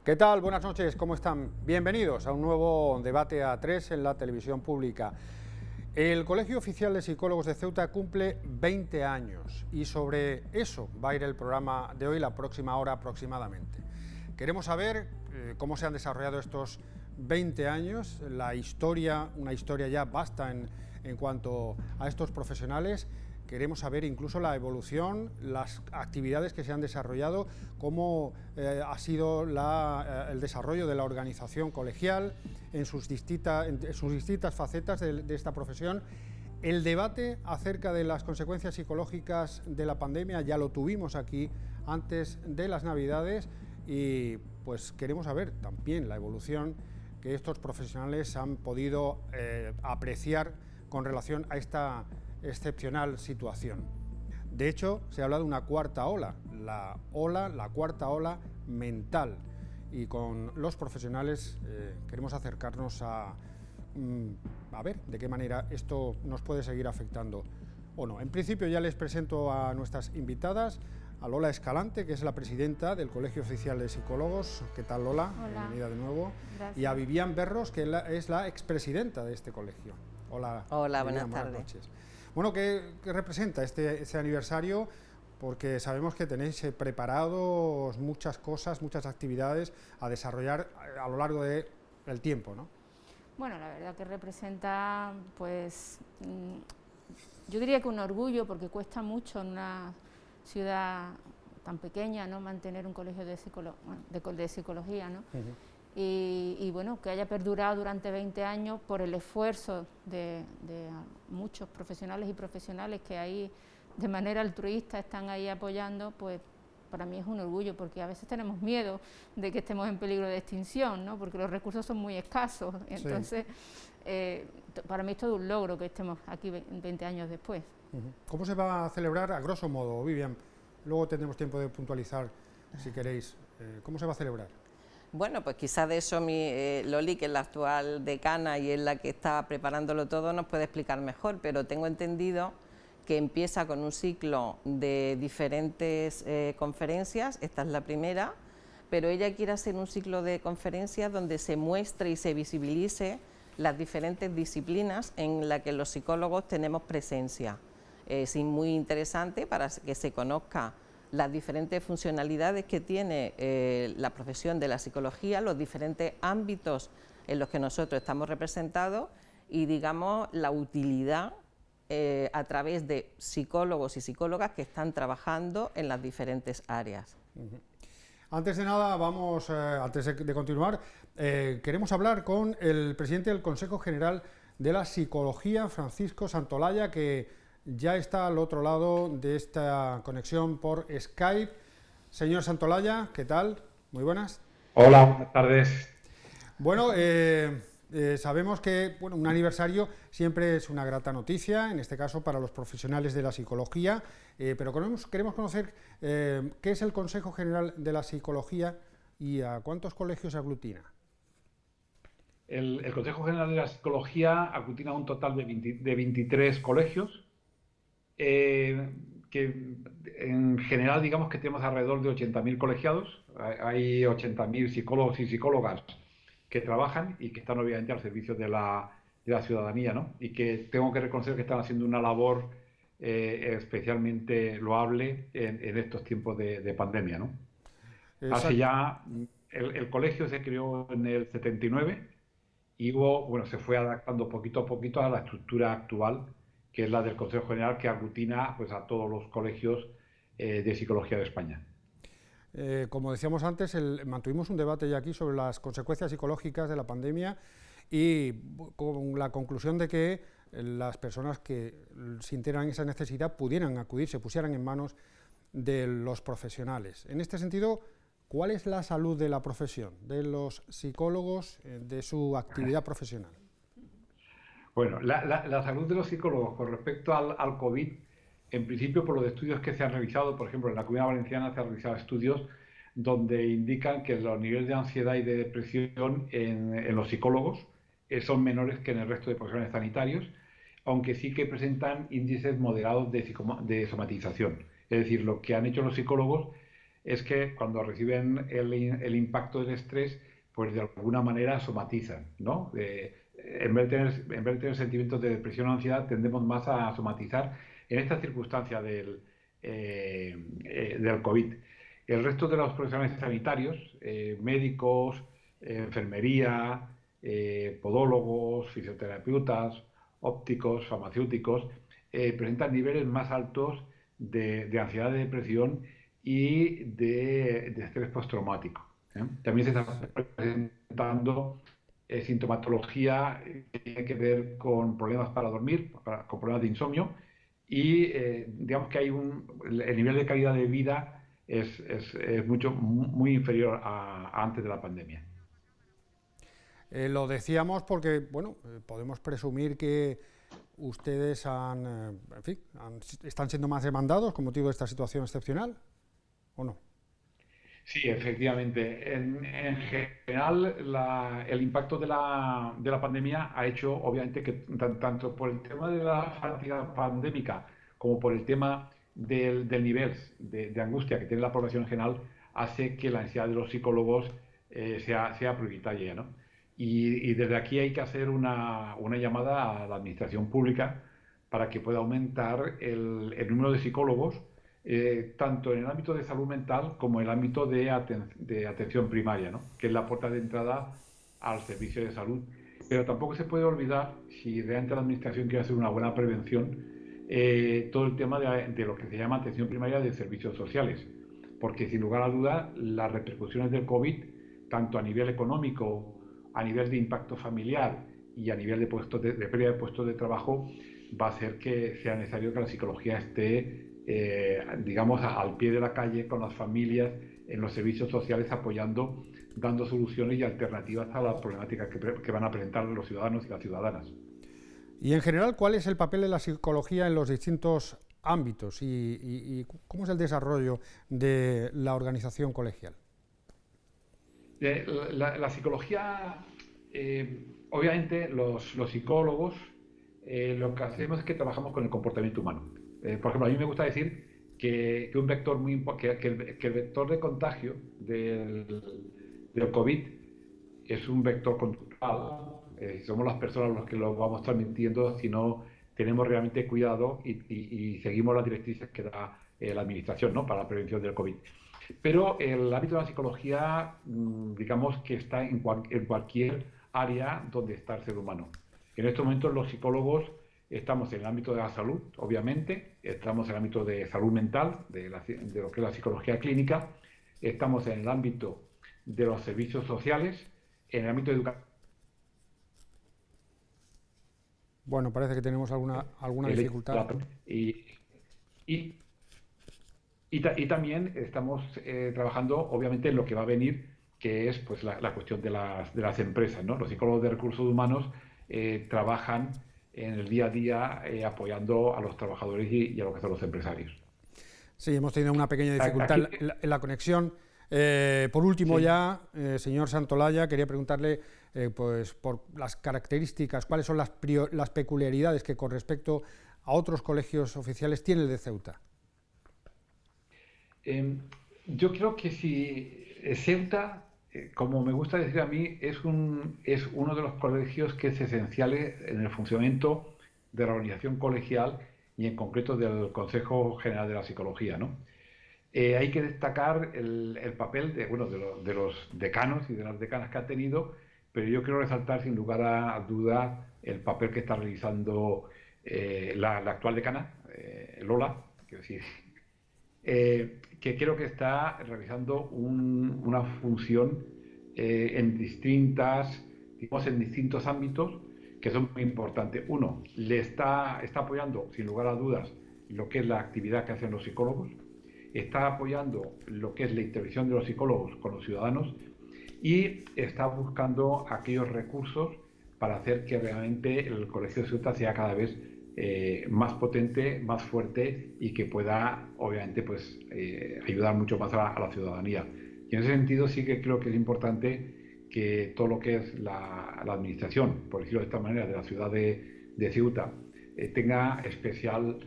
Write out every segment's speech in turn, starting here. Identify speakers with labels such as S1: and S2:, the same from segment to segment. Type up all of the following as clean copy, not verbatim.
S1: ¿Qué tal? Buenas noches, ¿cómo están? Bienvenidos a un nuevo debate a tres en la televisión pública. El Colegio Oficial de Psicólogos de Ceuta cumple 20 años y sobre eso va a ir el programa de hoy, la próxima hora aproximadamente. Queremos saber cómo se han desarrollado estos 20 años, la historia, una historia ya vasta en cuanto a estos profesionales. Queremos saber incluso la evolución, las actividades que se han desarrollado, cómo ha sido el desarrollo de la organización colegial en sus distintas facetas de esta profesión. El debate acerca de las consecuencias psicológicas de la pandemia ya lo tuvimos aquí antes de las Navidades y pues queremos saber también la evolución que estos profesionales han podido apreciar con relación a esta excepcional situación. De hecho, se habla de una cuarta ola, la cuarta ola mental, y con los profesionales queremos acercarnos a ver de qué manera esto nos puede seguir afectando o no. En principio ya les presento a nuestras invitadas, a Lola Escalante, que es la presidenta del Colegio Oficial de Psicólogos. ¿Qué tal, Lola?
S2: Hola.
S1: Bienvenida de nuevo.
S2: Gracias.
S1: Y a Vivian Berros, que es la expresidenta de este colegio. Hola.
S3: Hola,
S1: Vivian,
S3: buenas tardes.
S1: Noches. Bueno, ¿qué representa este aniversario? Porque sabemos que tenéis preparados muchas cosas, muchas actividades a desarrollar a lo largo del tiempo, ¿no?
S2: Bueno, la verdad que representa, pues, yo diría que un orgullo, porque cuesta mucho en una ciudad tan pequeña, ¿no?, mantener un colegio de psicología, ¿no? Y bueno, que haya perdurado durante 20 años por el esfuerzo de muchos profesionales y profesionales que ahí de manera altruista están ahí apoyando, pues para mí es un orgullo, porque a veces tenemos miedo de que estemos en peligro de extinción, ¿no?, porque los recursos son muy escasos. Entonces, sí. Para mí es todo un logro que estemos aquí 20 años después.
S1: ¿Cómo se va a celebrar, a grosso modo, Vivian? Luego tendremos tiempo de puntualizar, si queréis. ¿Cómo se va a celebrar?
S3: Bueno, pues quizás de eso Loli, que es la actual decana y es la que está preparándolo todo, nos puede explicar mejor, pero tengo entendido que empieza con un ciclo de diferentes conferencias, esta es la primera, pero ella quiere hacer un ciclo de conferencias donde se muestre y se visibilice las diferentes disciplinas en las que los psicólogos tenemos presencia. Es muy interesante para que se conozca las diferentes funcionalidades que tiene la profesión de la psicología, los diferentes ámbitos en los que nosotros estamos representados y, digamos, la utilidad a través de psicólogos y psicólogas que están trabajando en las diferentes áreas.
S1: Antes de nada, antes de continuar, queremos hablar con el presidente del Consejo General de la Psicología, Francisco Santolaya, que ya está al otro lado de esta conexión por Skype. Señor Santolaya, ¿qué tal? Muy buenas.
S4: Hola, buenas tardes.
S1: Bueno, sabemos que un aniversario siempre es una grata noticia, en este caso para los profesionales de la psicología, pero queremos conocer qué es el Consejo General de la Psicología y a cuántos colegios aglutina.
S4: El Consejo General de la Psicología aglutina un total de 23 colegios, que en general digamos que tenemos alrededor de 80.000 colegiados, hay 80.000 psicólogos y psicólogas que trabajan y que están obviamente al servicio de la ciudadanía, ¿no? Y que tengo que reconocer que están haciendo una labor especialmente loable en estos tiempos de pandemia, ¿no? Hace ya, el colegio se creó en el 79 y se fue adaptando poquito a poquito a la estructura actual, que es la del Consejo General, que aglutina pues, a todos los colegios de psicología de España.
S1: Como decíamos antes, mantuvimos un debate ya aquí sobre las consecuencias psicológicas de la pandemia y con la conclusión de que las personas que sintieran esa necesidad pudieran acudir, se pusieran en manos de los profesionales. En este sentido, ¿cuál es la salud de la profesión, de los psicólogos, de su actividad profesional?
S4: Bueno, la salud de los psicólogos con respecto al COVID, en principio por los estudios que se han realizado, por ejemplo en la Comunidad Valenciana se han realizado estudios donde indican que los niveles de ansiedad y de depresión en los psicólogos son menores que en el resto de profesionales sanitarios, aunque sí que presentan índices moderados de somatización. Es decir, lo que han hecho los psicólogos es que cuando reciben el impacto del estrés, pues de alguna manera somatizan, ¿no? En vez de tener sentimientos de depresión o ansiedad, tendemos más a somatizar en esta circunstancia del COVID. El resto de los profesionales sanitarios, médicos, enfermería, podólogos, fisioterapeutas, ópticos, farmacéuticos, presentan niveles más altos de ansiedad, de depresión y de estrés postraumático. También se está presentando sintomatología que tiene que ver con problemas para dormir, con problemas de insomnio, y digamos que el nivel de calidad de vida es muy inferior a antes de la pandemia.
S1: Lo decíamos porque, bueno, podemos presumir que ustedes están siendo más demandados con motivo de esta situación excepcional, ¿o no?
S4: Sí, efectivamente. En general, el impacto de la pandemia ha hecho, obviamente, que tanto por el tema de la fatiga pandémica como por el tema del nivel de angustia que tiene la población en general, hace que la ansiedad de los psicólogos sea prioritaria, ¿no? Y desde aquí hay que hacer una llamada a la administración pública para que pueda aumentar el número de psicólogos tanto en el ámbito de salud mental como en el ámbito de atención primaria, ¿no? Que es la puerta de entrada al servicio de salud. Pero tampoco se puede olvidar, si realmente la Administración quiere hacer una buena prevención, todo el tema de lo que se llama atención primaria de servicios sociales. Porque sin lugar a dudas, las repercusiones del COVID, tanto a nivel económico, a nivel de impacto familiar y a nivel de pérdida de puestos de trabajo, va a hacer que sea necesario que la psicología esté digamos, al pie de la calle con las familias, en los servicios sociales, apoyando, dando soluciones y alternativas a las problemáticas que van a presentar los ciudadanos y las ciudadanas.
S1: Y en general, ¿cuál es el papel de la psicología en los distintos ámbitos y cómo es el desarrollo de la organización colegial?
S4: La psicología, obviamente los psicólogos, lo que hacemos es que trabajamos con el comportamiento humano. Por ejemplo, a mí me gusta decir que un vector que el vector de contagio del COVID es un vector conductual. Somos las personas los que lo vamos transmitiendo si no tenemos realmente cuidado y seguimos las directrices que da la Administración, ¿no?, para la prevención del COVID. Pero el ámbito de la psicología, digamos que está en cualquier área donde está el ser humano. En estos momentos los psicólogos estamos en el ámbito de la salud, obviamente, estamos en el ámbito de salud mental, de lo que es la psicología clínica, estamos en el ámbito de los servicios sociales, en el ámbito educativo.
S1: Bueno, parece que tenemos alguna dificultad.
S4: Y también estamos trabajando, obviamente, en lo que va a venir, que es pues la cuestión de las empresas, ¿no? Los psicólogos de recursos humanos trabajan en el día a día apoyando a los trabajadores y a lo que son los empresarios.
S1: Sí, hemos tenido una pequeña dificultad en la conexión. Por último, sí, señor Santolaya, quería preguntarle pues por las características, cuáles son las peculiaridades que con respecto a otros colegios oficiales tiene el de Ceuta.
S4: Yo creo que si Ceuta, como me gusta decir a mí, es uno de los colegios que es esencial en el funcionamiento de la organización colegial y en concreto del Consejo General de la Psicología, ¿no? Hay que destacar el papel de los decanos y de las decanas que ha tenido, pero yo quiero resaltar sin lugar a duda el papel que está realizando la actual decana, Lola, quiero decir, que creo que está realizando una función en distintos ámbitos que son muy importantes. Uno, le está apoyando, sin lugar a dudas, lo que es la actividad que hacen los psicólogos, está apoyando lo que es la intervención de los psicólogos con los ciudadanos y está buscando aquellos recursos para hacer que realmente el Colegio de Ceuta sea cada vez más potente, más fuerte y que pueda, obviamente, pues, ayudar mucho más a la ciudadanía. Y en ese sentido sí que creo que es importante que todo lo que es la administración, por decirlo de esta manera, de la ciudad de Ceuta, tenga especial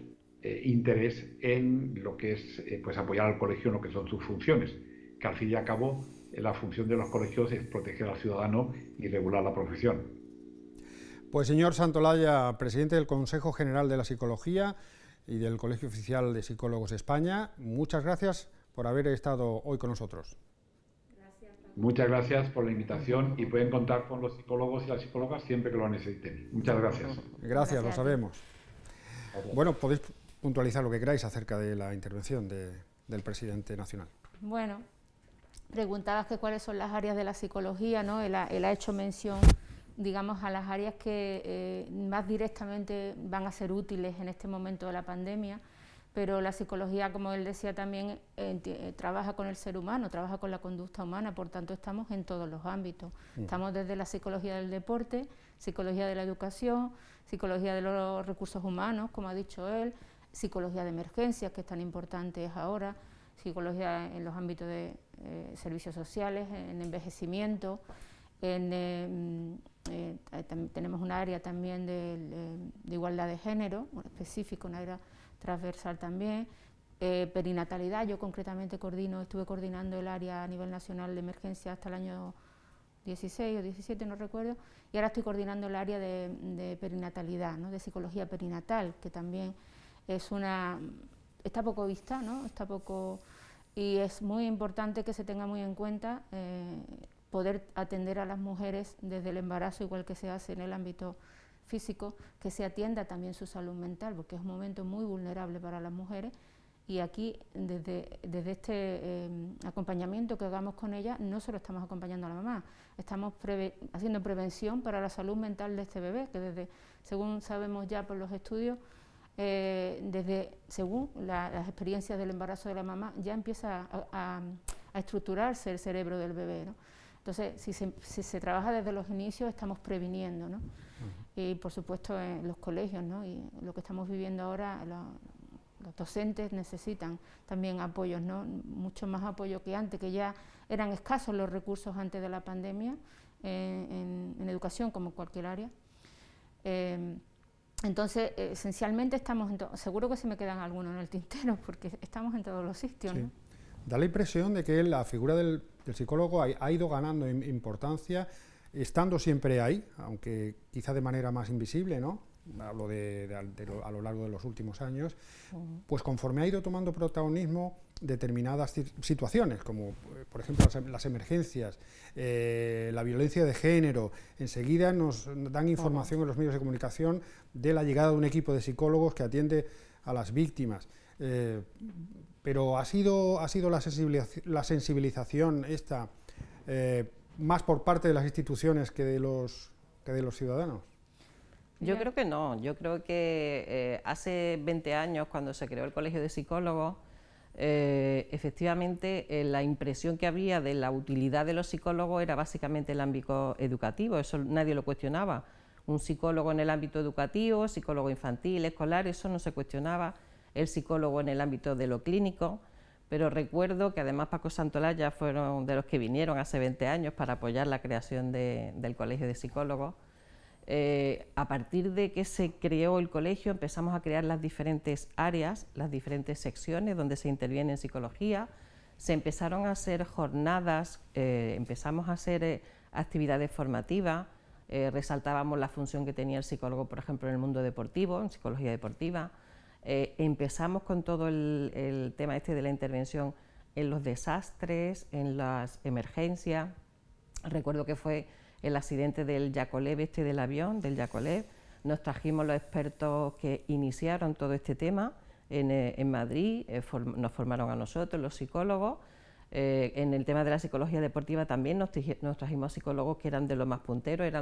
S4: interés en lo que es pues apoyar al colegio en lo que son sus funciones, que al fin y al cabo la función de los colegios es proteger al ciudadano y regular la profesión.
S1: Pues señor Santolaya, presidente del Consejo General de la Psicología y del Colegio Oficial de Psicólogos de España, muchas gracias por haber estado hoy con nosotros.
S4: Muchas gracias por la invitación y pueden contar con los psicólogos y las psicólogas siempre que lo necesiten. Muchas gracias.
S1: Gracias, lo sabemos. Bueno, podéis puntualizar lo que queráis acerca de la intervención del presidente nacional.
S2: Bueno, preguntabas que cuáles son las áreas de la psicología, ¿no? Él ha hecho mención, digamos, a las áreas que más directamente van a ser útiles en este momento de la pandemia, pero la psicología, como él decía también, trabaja con el ser humano, trabaja con la conducta humana, por tanto estamos en todos los ámbitos. Estamos desde la psicología del deporte, psicología de la educación, psicología de los recursos humanos, como ha dicho él, psicología de emergencias, que es tan importante ahora, psicología en los ámbitos de servicios sociales, en envejecimiento, tenemos un área también de igualdad de género, específico, una área transversal también, perinatalidad. Yo concretamente estuve coordinando el área a nivel nacional de emergencia hasta el año 16 o 17, no recuerdo, y ahora estoy coordinando el área de perinatalidad, ¿no? De psicología perinatal, que también está poco vista, ¿no? Y es muy importante que se tenga muy en cuenta poder atender a las mujeres desde el embarazo, igual que se hace en el ámbito físico, que se atienda también su salud mental, porque es un momento muy vulnerable para las mujeres, y aquí desde este acompañamiento que hagamos con ellas, no solo estamos acompañando a la mamá, estamos haciendo prevención para la salud mental de este bebé, que según sabemos ya por los estudios, según las experiencias del embarazo de la mamá, ya empieza a estructurarse el cerebro del bebé, ¿no? Entonces, si se trabaja desde los inicios, estamos previniendo, ¿no? Y por supuesto en los colegios, ¿no? Y lo que estamos viviendo ahora, los docentes necesitan también apoyos, ¿no? Mucho más apoyo que antes, que ya eran escasos los recursos antes de la pandemia, en educación como cualquier área. Entonces, esencialmente estamos seguro que se me quedan algunos en el tintero, porque estamos en todos los sitios,
S1: sí,
S2: ¿no?
S1: Da la impresión de que la figura del psicólogo ha ido ganando importancia, estando siempre ahí, aunque quizá de manera más invisible, ¿no? Hablo a lo largo de los últimos años, pues conforme ha ido tomando protagonismo determinadas situaciones, como por ejemplo las emergencias, la violencia de género, enseguida nos dan información en los medios de comunicación de la llegada de un equipo de psicólogos que atiende a las víctimas. Pero ha sido la sensibilización esta más por parte de las instituciones que de los ciudadanos.
S3: Yo creo que no, yo creo que hace 20 años, cuando se creó el Colegio de Psicólogos, efectivamente la impresión que había de la utilidad de los psicólogos era básicamente el ámbito educativo, eso nadie lo cuestionaba. Un psicólogo en el ámbito educativo, psicólogo infantil, escolar, eso no se cuestionaba. El psicólogo en el ámbito de lo clínico, pero recuerdo que además Paco Santolaya fueron de los que vinieron hace 20 años para apoyar la creación del Colegio de Psicólogos. A partir de que se creó el colegio empezamos a crear las diferentes áreas, las diferentes secciones donde se interviene en psicología, se empezaron a hacer jornadas, empezamos a hacer actividades formativas, resaltábamos la función que tenía el psicólogo, por ejemplo, en el mundo deportivo, en psicología deportiva. Empezamos con todo el tema de la intervención en los desastres, en las emergencias. Recuerdo que fue el accidente del Yakolev, del avión, del Yakolev. Nos trajimos los expertos que iniciaron todo este tema en Madrid, nos formaron a nosotros, los psicólogos. En el tema de la psicología deportiva también nos trajimos psicólogos que eran de los más punteros.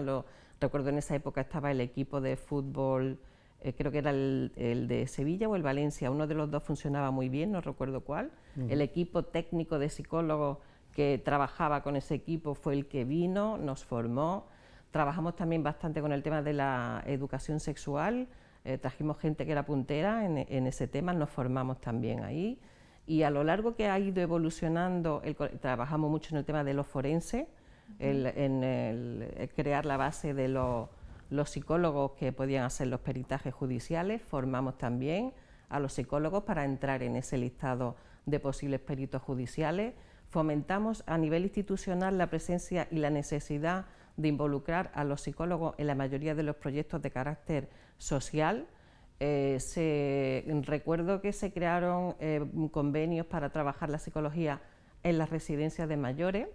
S3: Recuerdo en esa época estaba el equipo de fútbol, creo que era el de Sevilla o el Valencia, uno de los dos funcionaba muy bien, no recuerdo cuál. El equipo técnico de psicólogos que trabajaba con ese equipo fue el que vino, nos formó. Trabajamos también bastante con el tema de la educación sexual, trajimos gente que era puntera en ese tema, nos formamos también ahí. Y a lo largo que ha ido evolucionando, trabajamos mucho en el tema de los forenses, en crear la base de los psicólogos que podían hacer los peritajes judiciales, formamos también a los psicólogos para entrar en ese listado de posibles peritos judiciales. Fomentamos a nivel institucional la presencia y la necesidad de involucrar a los psicólogos en la mayoría de los proyectos de carácter social. Recuerdo que se crearon convenios para trabajar la psicología en las residencias de mayores.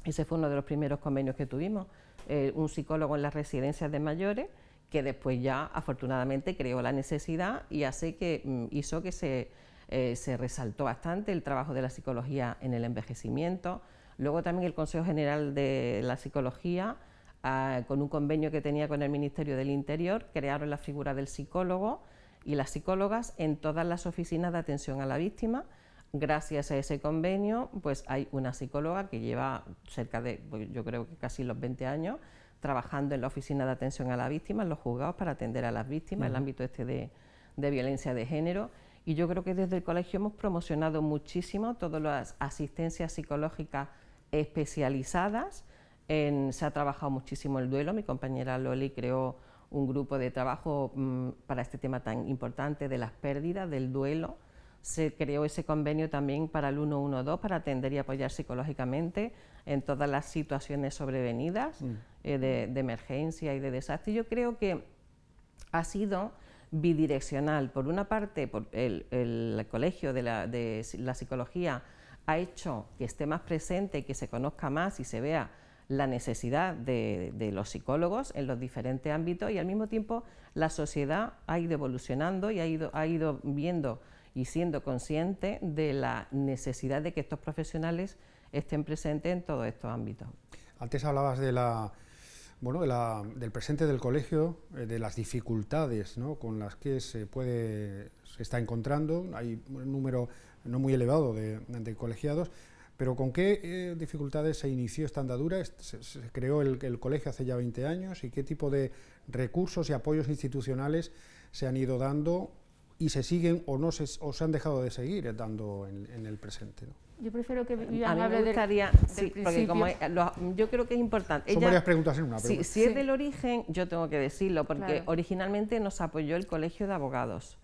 S3: Ese fue uno de los primeros convenios que tuvimos, un psicólogo en las residencias de mayores, que después ya afortunadamente creó la necesidad y hizo que se resaltó bastante el trabajo de la psicología en el envejecimiento. Luego también el Consejo General de la Psicología, con un convenio que tenía con el Ministerio del Interior, crearon la figura del psicólogo y las psicólogas en todas las oficinas de atención a la víctima. Gracias a ese convenio, pues hay una psicóloga que lleva cerca de, yo creo que casi los 20 años, trabajando en la oficina de atención a la víctima, en los juzgados, para atender a las víctimas, en el ámbito de violencia de género. Y yo creo que desde el colegio hemos promocionado muchísimo todas las asistencias psicológicas especializadas. Se ha trabajado muchísimo el duelo. Mi compañera Loli creó un grupo de trabajo para este tema tan importante de las pérdidas, del duelo. Se creó ese convenio también para el 112 para atender y apoyar psicológicamente en todas las situaciones sobrevenidas de emergencia y de desastre. Yo creo que ha sido bidireccional. Por una parte, el colegio de la psicología ha hecho que esté más presente, que se conozca más y se vea la necesidad de los psicólogos en los diferentes ámbitos, y al mismo tiempo la sociedad ha ido evolucionando y ha ido viendo y siendo consciente de la necesidad de que estos profesionales estén presentes en todos estos ámbitos.
S1: Antes hablabas del presente del colegio, de las dificultades, ¿no?, con las que se está encontrando. Hay un número no muy elevado de colegiados, pero ¿con qué dificultades se inició esta andadura? Se creó el colegio hace ya 20 años, y qué tipo de recursos y apoyos institucionales se han ido dando y se siguen o se han dejado de seguir dando en el presente, ¿no?
S2: Yo prefiero que
S3: Vivian hable del porque yo creo que es importante.
S1: Son varias preguntas en una.
S3: Si es del origen, yo tengo que decirlo, porque originalmente nos apoyó el Colegio de Abogados.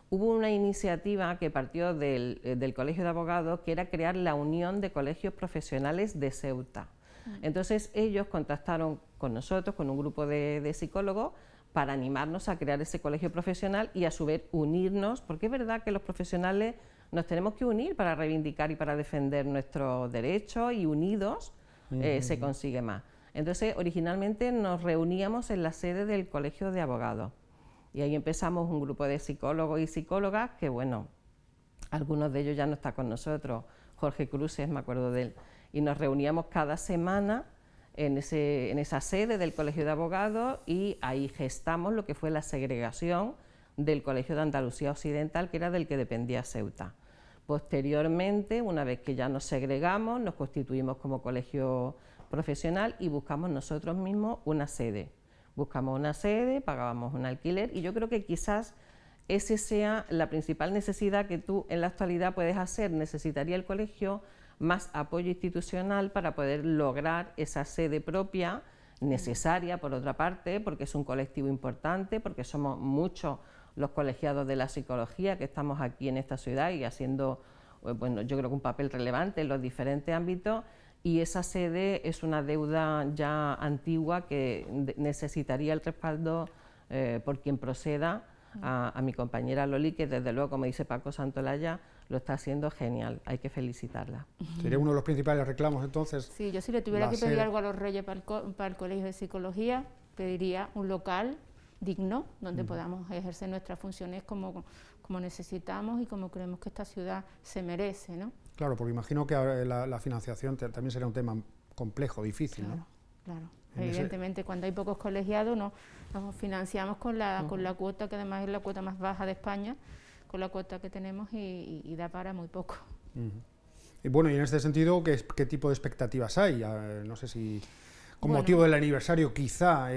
S3: Hubo una iniciativa que partió del Colegio de Abogados, que era crear la Unión de Colegios Profesionales de Ceuta. Entonces ellos contactaron con nosotros, con un grupo de psicólogos, para animarnos a crear ese colegio profesional y a su vez unirnos, porque es verdad que los profesionales nos tenemos que unir para reivindicar y para defender nuestros derechos, y unidos se consigue más. Entonces, originalmente nos reuníamos en la sede del Colegio de Abogados, y ahí empezamos un grupo de psicólogos y psicólogas que, bueno, algunos de ellos ya no están con nosotros. Jorge Cruces, me acuerdo de él, y nos reuníamos cada semana en esa sede del Colegio de Abogados, y ahí gestamos lo que fue la segregación del Colegio de Andalucía Occidental, que era del que dependía Ceuta. Posteriormente, una vez que ya nos segregamos, nos constituimos como colegio profesional y buscamos nosotros mismos una sede. Buscamos una sede, pagábamos un alquiler, y yo creo que quizás esa sea la principal necesidad que tú en la actualidad puedes hacer. Necesitaría el colegio más apoyo institucional para poder lograr esa sede propia, necesaria por otra parte, porque es un colectivo importante, porque somos muchos los colegiados de la psicología que estamos aquí en esta ciudad y haciendo, bueno, yo creo que un papel relevante en los diferentes ámbitos, y esa sede es una deuda ya antigua que necesitaría el respaldo por quien proceda a mi compañera Loli, que desde luego, como dice Paco Santolaya, lo está haciendo genial, hay que felicitarla.
S1: ¿Sería uno de los principales reclamos entonces?
S2: Sí, yo si le tuviera que pedir algo a los Reyes para el Colegio de Psicología, pediría un local digno donde podamos ejercer nuestras funciones como necesitamos y como creemos que esta ciudad se merece, ¿no?
S1: Claro, porque imagino que la financiación también será un tema complejo, difícil,
S2: claro,
S1: ¿no?
S2: Claro. Evidentemente, cuando hay pocos colegiados nos financiamos con la cuota, que además es la cuota más baja de España, con la cuota que tenemos, y da para muy poco.
S1: Y bueno, y en este sentido, ¿qué tipo de expectativas hay? No sé si con motivo del aniversario quizá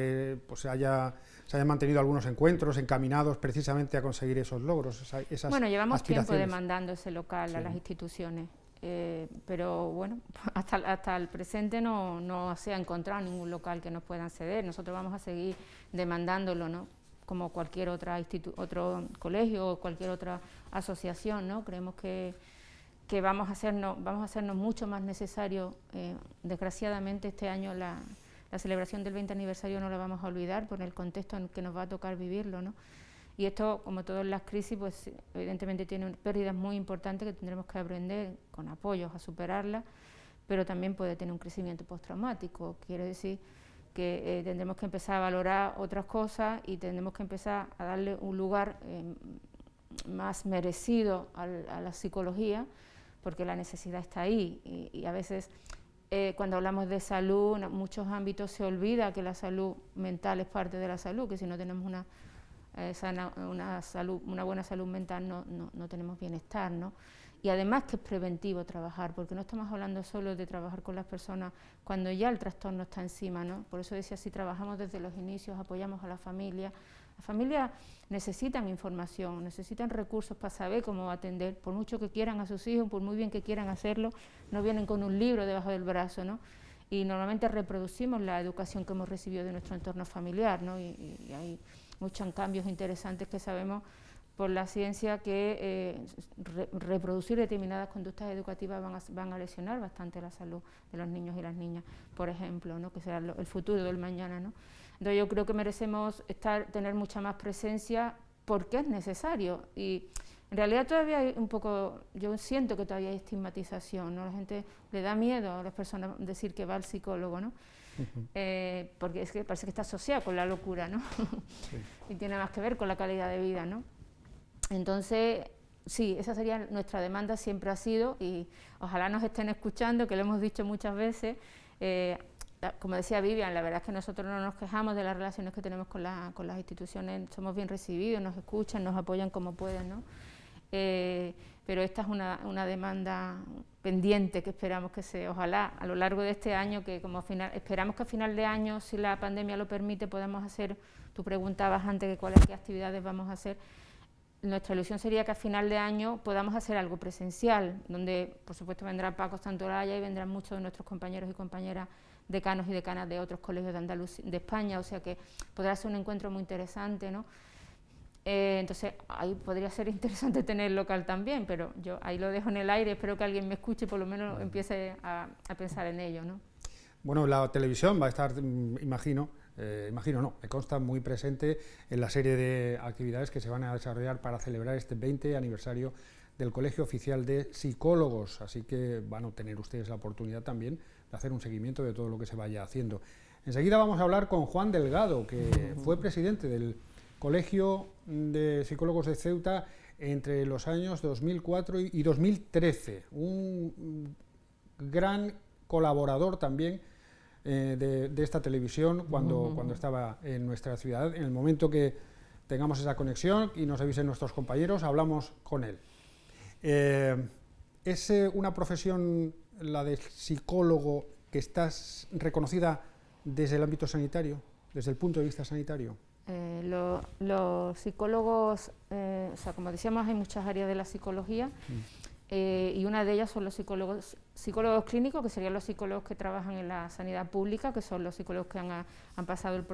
S1: pues se hayan mantenido algunos encuentros encaminados precisamente a conseguir esos logros, esas
S2: Bueno, llevamos tiempo
S1: aspiraciones.
S2: Demandando ese local a las instituciones. Pero bueno, hasta el presente no se ha encontrado ningún local que nos puedan ceder. Nosotros vamos a seguir demandándolo, ¿no? como cualquier otro colegio o cualquier otra asociación, ¿no? Creemos que vamos a hacernos mucho más necesario. Desgraciadamente este año la celebración del 20 aniversario no la vamos a olvidar por el contexto en el que nos va a tocar vivirlo, ¿no? Y esto, como todas las crisis, pues evidentemente tiene pérdidas muy importantes que tendremos que aprender con apoyos a superarlas, pero también puede tener un crecimiento postraumático. Quiere decir que tendremos que empezar a valorar otras cosas y tendremos que empezar a darle un lugar más merecido a la psicología, porque la necesidad está ahí y a veces cuando hablamos de salud, en muchos ámbitos se olvida que la salud mental es parte de la salud, que si no tenemos una buena salud mental no tenemos bienestar, ¿no? Y además que es preventivo trabajar, porque no estamos hablando solo de trabajar con las personas cuando ya el trastorno está encima, ¿no? Por eso decía, si trabajamos desde los inicios, apoyamos a la familia. Las familias necesitan información, necesitan recursos para saber cómo atender, por mucho que quieran a sus hijos, por muy bien que quieran hacerlo, no vienen con un libro debajo del brazo, ¿no? Y normalmente reproducimos la educación que hemos recibido de nuestro entorno familiar, ¿no? Y hay muchos cambios interesantes que sabemos por la ciencia que reproducir determinadas conductas educativas van a lesionar bastante la salud de los niños y las niñas, por ejemplo, ¿no? Que será el futuro del mañana, ¿no? Entonces yo creo que merecemos tener mucha más presencia porque es necesario y en realidad todavía hay un poco, yo siento que todavía hay estigmatización, ¿no? La gente le da miedo a las personas decir que va al psicólogo, ¿no? Porque es que parece que está asociado con la locura, ¿no? Sí. Y tiene más que ver con la calidad de vida, ¿no? Entonces, sí, esa sería nuestra demanda, siempre ha sido, y ojalá nos estén escuchando, que lo hemos dicho muchas veces. Como decía Vivian, la verdad es que nosotros no nos quejamos de las relaciones que tenemos con las instituciones, somos bien recibidos, nos escuchan, nos apoyan como pueden, ¿no? Pero esta es una demanda pendiente que esperamos que ojalá a lo largo de este año, que esperamos que a final de año, si la pandemia lo permite, podamos hacer, tú preguntabas antes de qué actividades vamos a hacer. Nuestra ilusión sería que a final de año podamos hacer algo presencial, donde por supuesto vendrá Paco Santolaya y vendrán muchos de nuestros compañeros y compañeras decanos y decanas de otros colegios de España, o sea que podrá ser un encuentro muy interesante, ¿no? Entonces ahí podría ser interesante tener local también, pero yo ahí lo dejo en el aire, espero que alguien me escuche y por lo menos empiece a pensar en ello, ¿no?
S1: Bueno, la televisión va a estar, imagino no, me consta muy presente en la serie de actividades que se van a desarrollar para celebrar este 20 aniversario del Colegio Oficial de Psicólogos, así que van a tener ustedes la oportunidad también de hacer un seguimiento de todo lo que se vaya haciendo. Enseguida vamos a hablar con Juan Delgado, que fue presidente del Colegio de Psicólogos de Ceuta entre los años 2004 y 2013, un gran colaborador también de esta televisión cuando estaba en nuestra ciudad. En el momento que tengamos esa conexión y nos avisen nuestros compañeros, hablamos con él. ¿Es una profesión, la de psicólogo, que está reconocida desde el ámbito sanitario, desde el punto de vista sanitario?
S2: Los psicólogos, o sea, como decíamos, hay muchas áreas de la psicología. Y una de ellas son los psicólogos clínicos, que serían los psicólogos que trabajan en la sanidad pública, que son los psicólogos que han pasado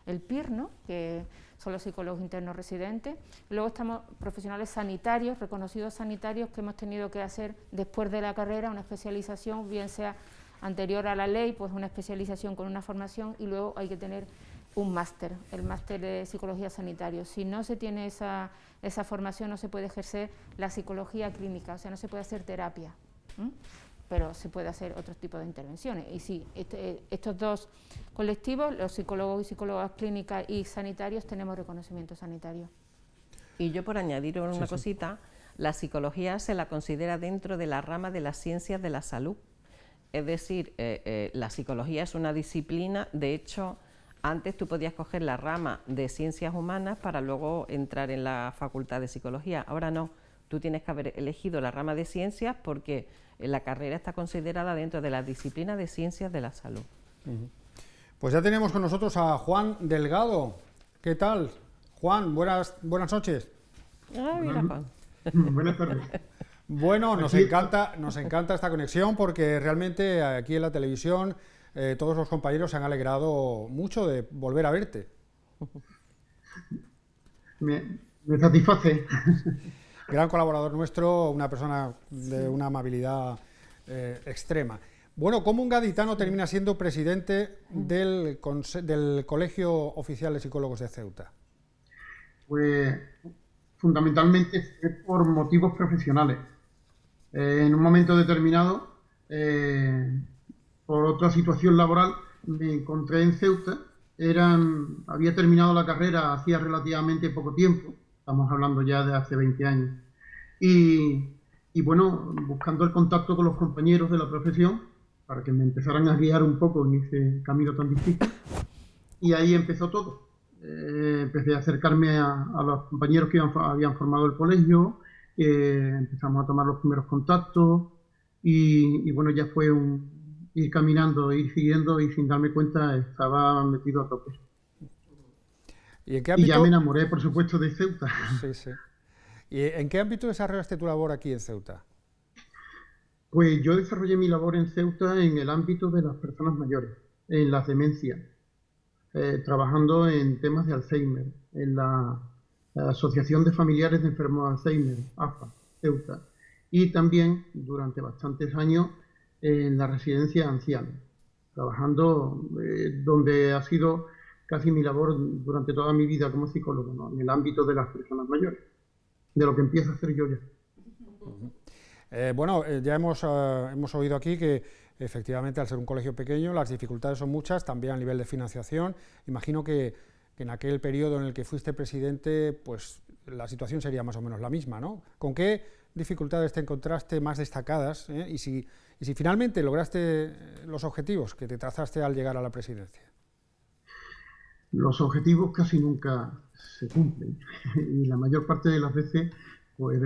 S2: el PIR, ¿no? Que son los psicólogos internos residentes. Luego estamos profesionales sanitarios, reconocidos sanitarios, que hemos tenido que hacer después de la carrera una especialización, bien sea anterior a la ley, pues una especialización con una formación, y luego hay que tener un máster, el máster de psicología sanitaria. Si no se tiene esa formación, no se puede ejercer la psicología clínica, o sea, no se puede hacer terapia, pero se puede hacer otro tipo de intervenciones. Y sí, estos dos colectivos, los psicólogos y psicólogas clínicas y sanitarios, tenemos reconocimiento sanitario.
S3: Y yo, por añadir una cosita, la psicología se la considera dentro de la rama de las ciencias de la salud. Es decir, la psicología es una disciplina, de hecho, antes tú podías coger la rama de ciencias humanas para luego entrar en la facultad de psicología. Ahora no, tú tienes que haber elegido la rama de ciencias porque la carrera está considerada dentro de la disciplina de ciencias de la salud.
S1: Pues ya tenemos con nosotros a Juan Delgado. ¿Qué tal? Juan, buenas noches.
S3: Ah, mira, Juan.
S5: Buenas tardes.
S1: Bueno, nos encanta esta conexión porque realmente aquí en la televisión todos los compañeros se han alegrado mucho de volver a verte.
S5: Me satisface.
S1: Gran colaborador nuestro, una persona de una amabilidad extrema. Bueno, ¿cómo un gaditano termina siendo presidente del Colegio Oficial de Psicólogos de Ceuta?
S5: Pues fundamentalmente fue por motivos profesionales. En un momento determinado, por otra situación laboral, me encontré en Ceuta. Había terminado la carrera hacía relativamente poco tiempo, estamos hablando ya de hace 20 años, y bueno, buscando el contacto con los compañeros de la profesión para que me empezaran a guiar un poco en ese camino tan difícil, y ahí empezó todo. Empecé a acercarme a los compañeros que habían formado el colegio, empezamos a tomar los primeros contactos, y bueno, ya fue ir caminando, ir siguiendo, y sin darme cuenta estaba metido a tope.
S1: ¿Y en qué
S5: ámbito? Y ya me
S1: ámbito?
S5: enamoré, por supuesto, de Ceuta.
S1: Sí, sí. ¿Y en qué ámbito desarrollaste tu labor aquí en Ceuta?
S5: Pues yo desarrollé mi labor en Ceuta en el ámbito de las personas mayores, en las demencias, trabajando en temas de Alzheimer, en la Asociación de Familiares de Enfermos de Alzheimer, AFA, Ceuta, y también durante bastantes años en la residencia de ancianos, trabajando donde ha sido casi mi labor durante toda mi vida como psicólogo, ¿no? En el ámbito de las personas mayores, de lo que empiezo a hacer yo ya.
S1: Bueno, ya hemos oído aquí que efectivamente al ser un colegio pequeño las dificultades son muchas, también a nivel de financiación. Imagino que en aquel periodo en el que fuiste presidente, pues la situación sería más o menos la misma, ¿no? ¿Con qué dificultades te encontraste más destacadas? Y si finalmente lograste los objetivos que te trazaste al llegar a la presidencia.
S5: Los objetivos casi nunca se cumplen y la mayor parte de las veces pues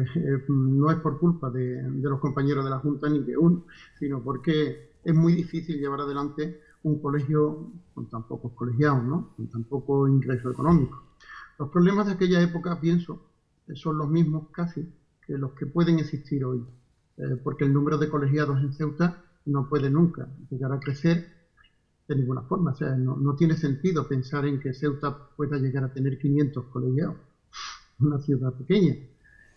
S5: no es por culpa de los compañeros de la Junta ni de uno, sino porque es muy difícil llevar adelante un colegio con tan pocos colegiados, ¿no? Con tan poco ingreso económico. Los problemas de aquella época, pienso, son los mismos casi que los que pueden existir hoy, porque el número de colegiados en Ceuta no puede nunca llegar a crecer de ninguna forma. O sea, no tiene sentido pensar en que Ceuta pueda llegar a tener 500 colegiados, una ciudad pequeña.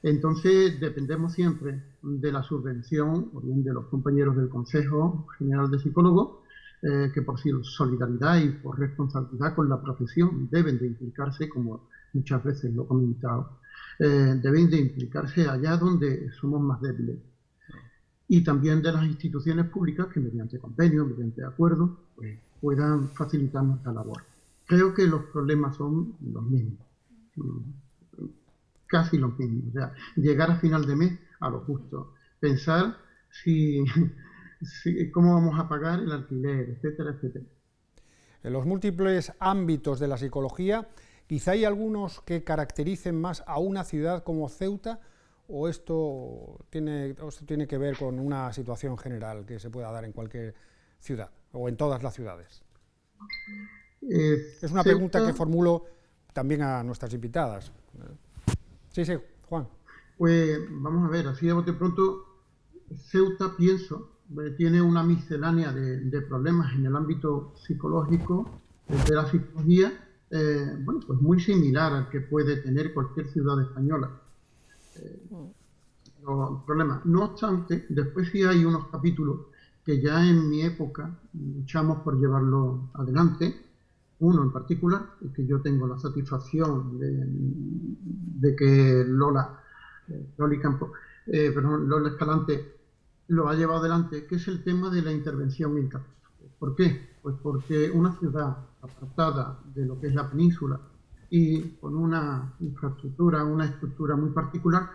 S5: Entonces dependemos siempre de la subvención, o bien de los compañeros del Consejo General de Psicólogos, que por solidaridad y por responsabilidad con la profesión deben de implicarse, como muchas veces lo he comentado, deben de implicarse allá donde somos más débiles. Y también de las instituciones públicas que mediante convenios, mediante acuerdos, pues, puedan facilitarnos la labor. Creo que los problemas son los mismos, casi los mismos. O sea, llegar a final de mes a lo justo, pensar cómo vamos a pagar el alquiler, etcétera, etcétera.
S1: En los múltiples ámbitos de la psicología, quizá hay algunos que caractericen más a una ciudad como Ceuta, o esto tiene que ver con una situación general que se pueda dar en cualquier ciudad o en todas las ciudades. Es una pregunta que formulo también a nuestras invitadas. Sí, Juan.
S5: Pues vamos a ver, así de bote pronto, Ceuta, pienso, tiene una miscelánea de problemas en el ámbito psicológico, de la psicología, bueno, pues muy similar al que puede tener cualquier ciudad española. Los problemas. No obstante, después sí hay unos capítulos que ya en mi época luchamos por llevarlo adelante. Uno en particular, que yo tengo la satisfacción de que Lola Escalante lo ha llevado adelante, que es el tema de la intervención en catástrofe. ¿Por qué? Pues porque una ciudad apartada de lo que es la península y con una infraestructura, una estructura muy particular,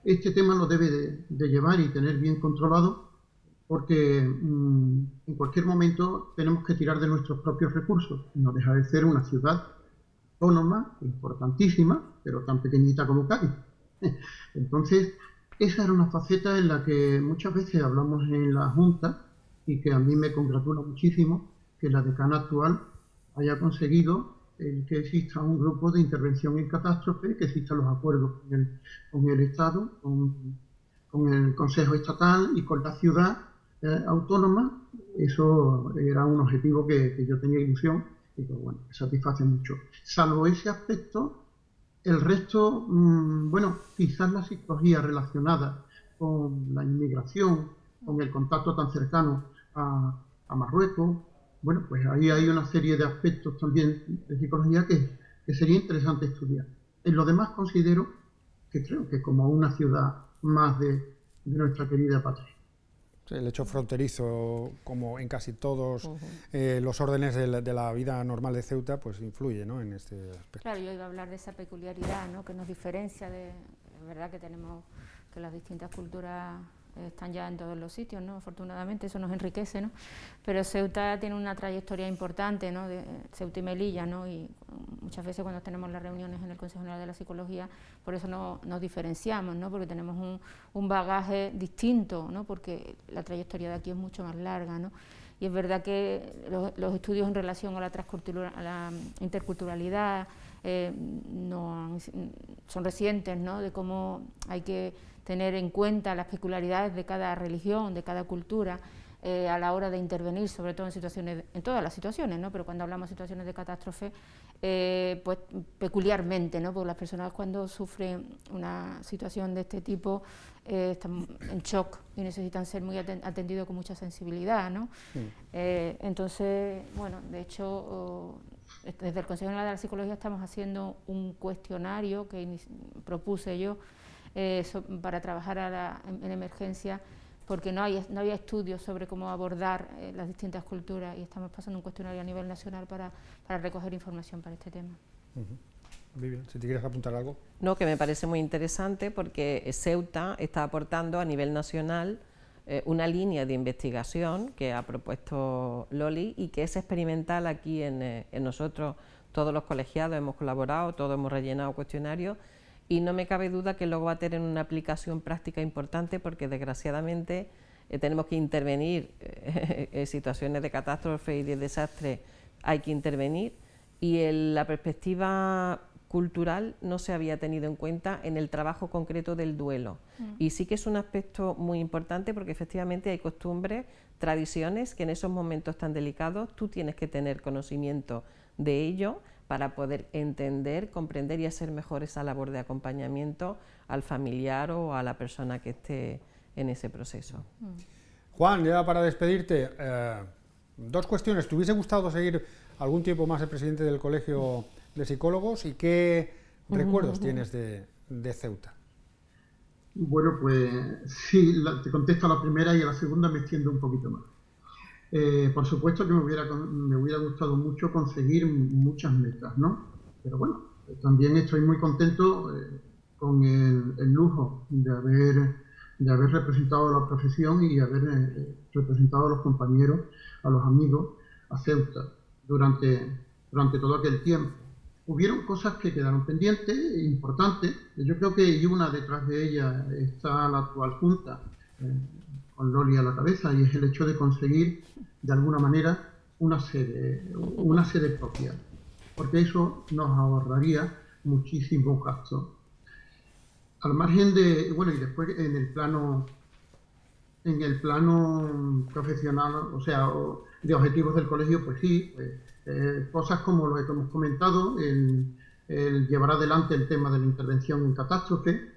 S5: este tema lo debe de llevar y tener bien controlado, porque en cualquier momento tenemos que tirar de nuestros propios recursos. No deja de ser una ciudad autónoma, importantísima, pero tan pequeñita como Cádiz. Entonces, esa era una faceta en la que muchas veces hablamos en la Junta, y que a mí me congratula muchísimo que la decana actual haya conseguido que exista un grupo de intervención en catástrofe, que existan los acuerdos con el Estado, con el Consejo Estatal y con la ciudad autónoma. Eso era un objetivo que yo tenía ilusión digo, bueno, me satisface mucho. Salvo ese aspecto, el resto, bueno, quizás la psicología relacionada con la inmigración, con el contacto tan cercano a Marruecos, bueno, pues ahí hay una serie de aspectos también de psicología que sería interesante estudiar. En lo demás considero que creo que como una ciudad más de nuestra querida patria.
S1: El hecho fronterizo, como en casi todos los órdenes de la vida normal de Ceuta, pues influye, ¿no?, en este aspecto.
S2: Claro, yo iba a hablar de esa peculiaridad, ¿no?, que nos diferencia es verdad que tenemos que las distintas culturas están ya en todos los sitios, ¿no?, afortunadamente eso nos enriquece, ¿no?, pero Ceuta tiene una trayectoria importante, ¿no?, de Ceuta y Melilla, ¿no?, y muchas veces cuando tenemos las reuniones en el Consejo General de la Psicología, por eso nos diferenciamos, ¿no?, porque tenemos un bagaje distinto, ¿no?, porque la trayectoria de aquí es mucho más larga, ¿no?, y es verdad que los estudios en relación a la interculturalidad son recientes, ¿no?, de cómo hay que tener en cuenta las peculiaridades de cada religión, de cada cultura, a la hora de intervenir, sobre todo en todas las situaciones, ¿no?, pero cuando hablamos de situaciones de catástrofe, pues peculiarmente, ¿no?, porque las personas cuando sufren una situación de este tipo están en shock y necesitan ser muy atendidos con mucha sensibilidad, ¿no? Entonces, bueno, de hecho, desde el Consejo General de la Psicología estamos haciendo un cuestionario que propuse yo para trabajar en emergencia, porque no había estudios sobre cómo abordar las distintas culturas, y estamos pasando un cuestionario a nivel nacional para recoger información para este tema.
S1: Vivian, si te quieres apuntar algo.
S3: No, que me parece muy interesante porque Ceuta está aportando a nivel nacional una línea de investigación que ha propuesto Loli y que es experimental aquí en nosotros. Todos los colegiados hemos colaborado, todos hemos rellenado cuestionarios, y no me cabe duda que luego va a tener una aplicación práctica importante, porque desgraciadamente tenemos que intervenir en situaciones de catástrofe y de desastre, hay que intervenir, y la perspectiva cultural no se había tenido en cuenta en el trabajo concreto del duelo. Y sí que es un aspecto muy importante, porque efectivamente hay costumbres, tradiciones que en esos momentos tan delicados tú tienes que tener conocimiento de ello para poder entender, comprender y hacer mejor esa labor de acompañamiento al familiar o a la persona que esté en ese proceso.
S1: Juan, ya para despedirte, dos cuestiones. ¿Te hubiese gustado seguir algún tiempo más el presidente del Colegio de Psicólogos y qué recuerdos tienes de Ceuta?
S5: Bueno, pues sí, te contesto a la primera, y a la segunda me extiendo un poquito más. Por supuesto que me hubiera gustado mucho conseguir muchas metas, ¿no? Pero bueno, también estoy muy contento con el lujo de haber representado a la profesión y haber representado a los compañeros, a los amigos, a Ceuta durante todo aquel tiempo. Hubieron cosas que quedaron pendientes, importantes. Yo creo que y una detrás de ellas está la actual Junta, con Loli a la cabeza, y es el hecho de conseguir de alguna manera una sede propia, porque eso nos ahorraría muchísimos gastos. Al margen de, bueno, y después en el plano profesional, o sea, de objetivos del colegio, pues sí, cosas como lo que hemos comentado, el llevar adelante el tema de la intervención en catástrofe.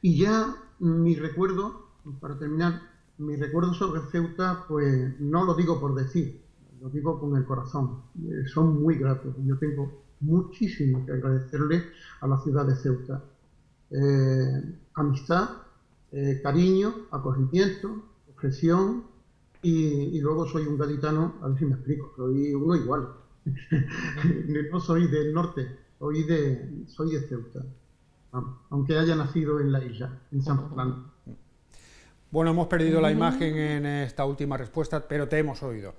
S5: Y ya mi recuerdo, para terminar, mi recuerdo sobre Ceuta, pues no lo digo por decir, lo digo con el corazón. Son muy gratos. Yo tengo muchísimo que agradecerle a la ciudad de Ceuta. Amistad, cariño, acogimiento, objeción, y luego soy un gaditano, a ver si me explico, soy uno igual. No soy del norte, soy de Ceuta, aunque haya nacido en la isla, en San Fernando.
S1: Bueno, hemos perdido la imagen en esta última respuesta, pero te hemos oído.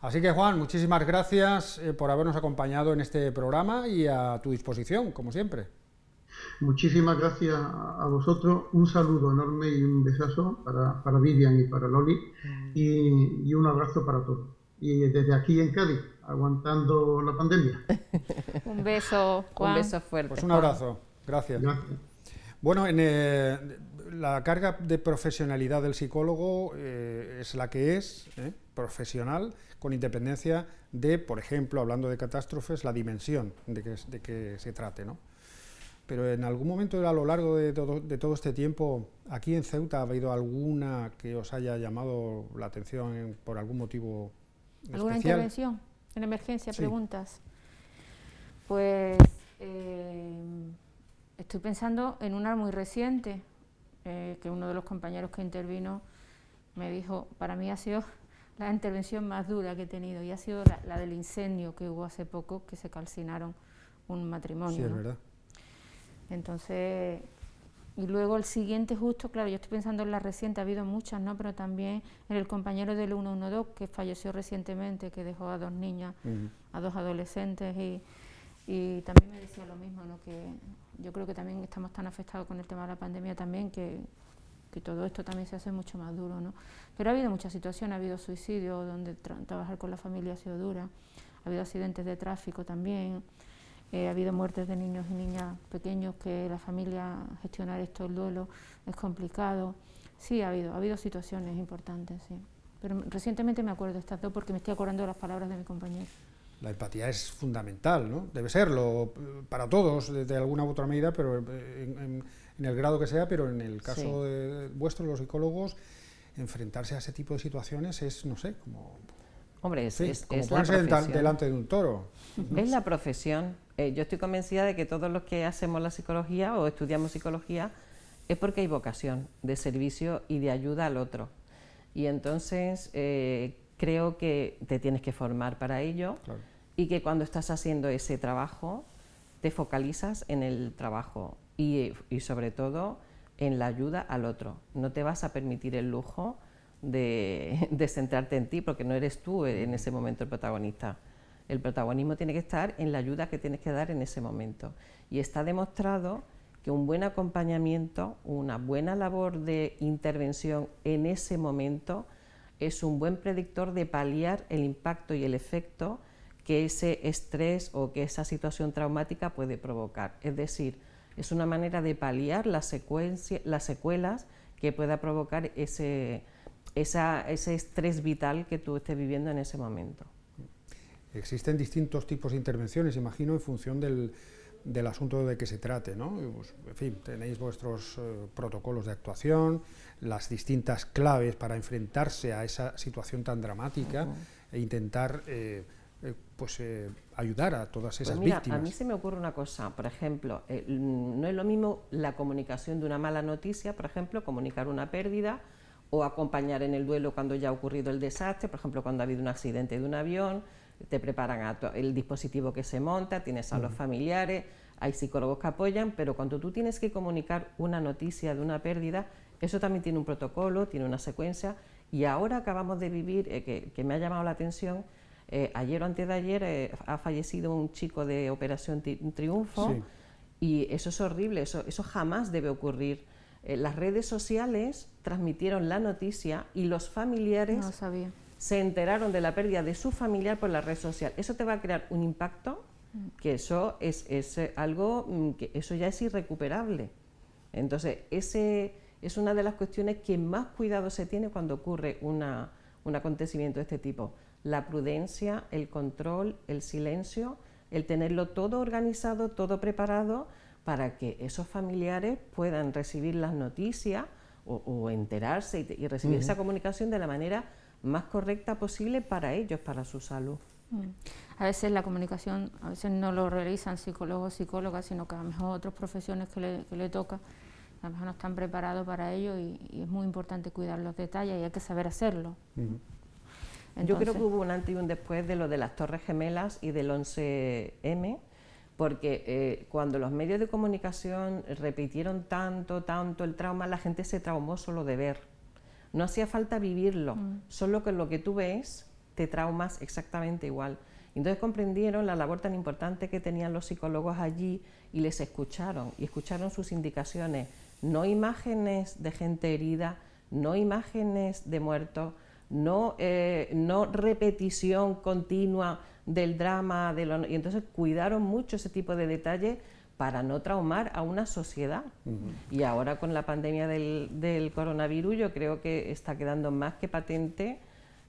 S1: Así que, Juan, muchísimas gracias por habernos acompañado en este programa y a tu disposición, como siempre.
S5: Muchísimas gracias a vosotros, un saludo enorme y un besazo para Vivian y para Loli, y un abrazo para todos. Y desde aquí en Cádiz, aguantando la pandemia.
S2: Un beso, Juan.
S3: Un beso fuerte.
S1: Pues un abrazo, gracias.
S5: Gracias.
S1: Bueno, la carga de profesionalidad del psicólogo es la que es, profesional con independencia de, por ejemplo, hablando de catástrofes, la dimensión de que se trate, ¿no? Pero en algún momento a lo largo de todo este tiempo, aquí en Ceuta, ¿ha habido alguna que os haya llamado la atención por algún motivo especial?
S2: ¿Alguna intervención en emergencia?
S1: Sí.
S2: Preguntas. Pues estoy pensando en una muy reciente, que uno de los compañeros que intervino me dijo, para mí ha sido la intervención más dura que he tenido, y ha sido la del incendio que hubo hace poco, que se calcinaron un matrimonio.
S1: Sí, es
S2: ¿no?
S1: verdad.
S2: Entonces, y luego el siguiente justo, claro, yo estoy pensando en la reciente, ha habido muchas, ¿no? Pero también en el compañero del 112 que falleció recientemente, que dejó a 2 niñas, a 2 adolescentes, y también me decía lo mismo, ¿no? Que yo creo que también estamos tan afectados con el tema de la pandemia también, que todo esto también se hace mucho más duro, ¿no? Pero ha habido muchas situaciones, ha habido suicidios donde trabajar con la familia ha sido dura, ha habido accidentes de tráfico también. Ha habido muertes de niños y niñas pequeños que la familia, gestionar esto, el duelo, es complicado. Sí, ha habido situaciones importantes, sí. Pero recientemente me acuerdo de estas dos porque me estoy acordando de las palabras de mi compañero.
S1: La empatía es fundamental, ¿no? Debe serlo para todos, de alguna u otra medida, pero en el grado que sea, pero en el caso de vuestro, los psicólogos, enfrentarse a ese tipo de situaciones es, no sé, como...
S3: Hombre,
S1: como
S3: es
S1: ponerse
S3: la profesión.
S1: delante de un toro.
S3: Es la profesión. Yo estoy convencida de que todos los que hacemos la psicología o estudiamos psicología es porque hay vocación de servicio y de ayuda al otro. Y entonces creo que te tienes que formar para ello, claro, y que cuando estás haciendo ese trabajo te focalizas en el trabajo y sobre todo en la ayuda al otro. No te vas a permitir el lujo de centrarte en ti, porque no eres tú en ese momento el protagonista. El protagonismo tiene que estar en la ayuda que tienes que dar en ese momento. Y está demostrado que un buen acompañamiento, una buena labor de intervención en ese momento es un buen predictor de paliar el impacto y el efecto que ese estrés o que esa situación traumática puede provocar. Es decir, es una manera de paliar las secuelas que pueda provocar ese estrés vital que tú estés viviendo en ese momento.
S1: Existen distintos tipos de intervenciones, imagino, en función del asunto de que se trate, ¿no? Pues, en fin, tenéis vuestros protocolos de actuación, las distintas claves para enfrentarse a esa situación tan dramática e intentar ayudar a todas esas víctimas.
S3: A mí se me ocurre una cosa, por ejemplo, no es lo mismo la comunicación de una mala noticia, por ejemplo, comunicar una pérdida, o acompañar en el duelo cuando ya ha ocurrido el desastre, por ejemplo, cuando ha habido un accidente de un avión, te preparan el dispositivo que se monta, tienes a los familiares, hay psicólogos que apoyan, pero cuando tú tienes que comunicar una noticia de una pérdida, eso también tiene un protocolo, tiene una secuencia, y ahora acabamos de vivir, que me ha llamado la atención, ayer o antes de ayer ha fallecido un chico de Operación Triunfo, sí, y eso es horrible, eso jamás debe ocurrir. Las redes sociales transmitieron la noticia y los familiares se enteraron de la pérdida de su familiar por la red social. Eso te va a crear un impacto que eso es algo que eso ya es irrecuperable. Entonces, es una de las cuestiones que más cuidado se tiene cuando ocurre un acontecimiento de este tipo. La prudencia, el control, el silencio, el tenerlo todo organizado, todo preparado, para que esos familiares puedan recibir las noticias o enterarse y recibir esa comunicación de la manera más correcta posible para ellos, para su salud.
S2: A veces la comunicación, a veces no lo realizan psicólogos o psicólogas, sino que a lo mejor otras profesiones que le toca, a lo mejor no están preparados para ello y es muy importante cuidar los detalles y hay que saber hacerlo.
S3: Entonces, yo creo que hubo un antes y un después de lo de las Torres Gemelas y del 11M, porque cuando los medios de comunicación repitieron tanto el trauma, la gente se traumó solo de ver. No hacía falta vivirlo, solo que lo que tú ves te traumas exactamente igual. Entonces comprendieron la labor tan importante que tenían los psicólogos allí y les escucharon, y escucharon sus indicaciones. No imágenes de gente herida, no imágenes de muertos, no repetición continua del drama, y entonces cuidaron mucho ese tipo de detalles para no traumar a una sociedad. Y ahora con la pandemia del coronavirus yo creo que está quedando más que patente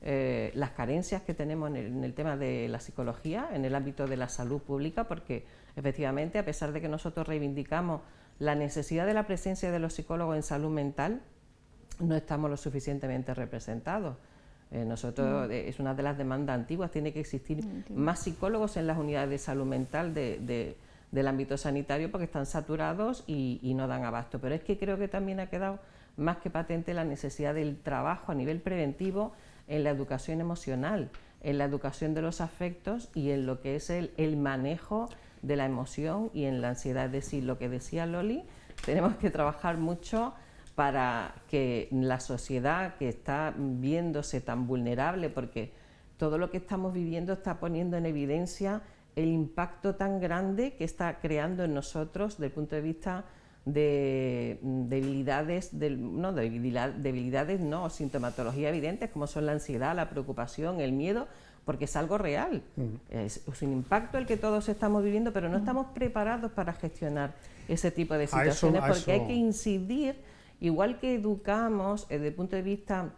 S3: las carencias que tenemos en el tema de la psicología, en el ámbito de la salud pública, porque efectivamente, a pesar de que nosotros reivindicamos la necesidad de la presencia de los psicólogos en salud mental, no estamos lo suficientemente representados. Es una de las demandas antiguas, tiene que existir más psicólogos en las unidades de salud mental del ámbito sanitario, porque están saturados y no dan abasto. Pero es que creo que también ha quedado más que patente la necesidad del trabajo a nivel preventivo en la educación emocional, en la educación de los afectos y en lo que es el manejo de la emoción y en la ansiedad. Es decir, lo que decía Loli, tenemos que trabajar mucho para que la sociedad, que está viéndose tan vulnerable, porque todo lo que estamos viviendo está poniendo en evidencia el impacto tan grande que está creando en nosotros desde el punto de vista de debilidades, sintomatologías evidentes como son la ansiedad, la preocupación, el miedo, porque es algo real. Es un impacto el que todos estamos viviendo, pero no estamos preparados para gestionar ese tipo de situaciones, porque hay que incidir, igual que educamos desde el punto de vista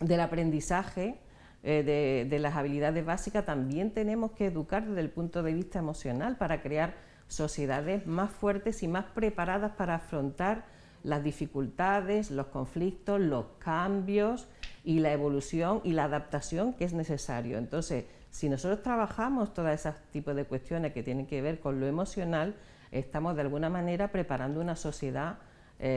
S3: del aprendizaje, de las habilidades básicas, también tenemos que educar desde el punto de vista emocional para crear sociedades más fuertes y más preparadas para afrontar las dificultades, los conflictos, los cambios y la evolución y la adaptación que es necesario. Entonces, si nosotros trabajamos todos esos tipos de cuestiones que tienen que ver con lo emocional, estamos de alguna manera preparando una sociedad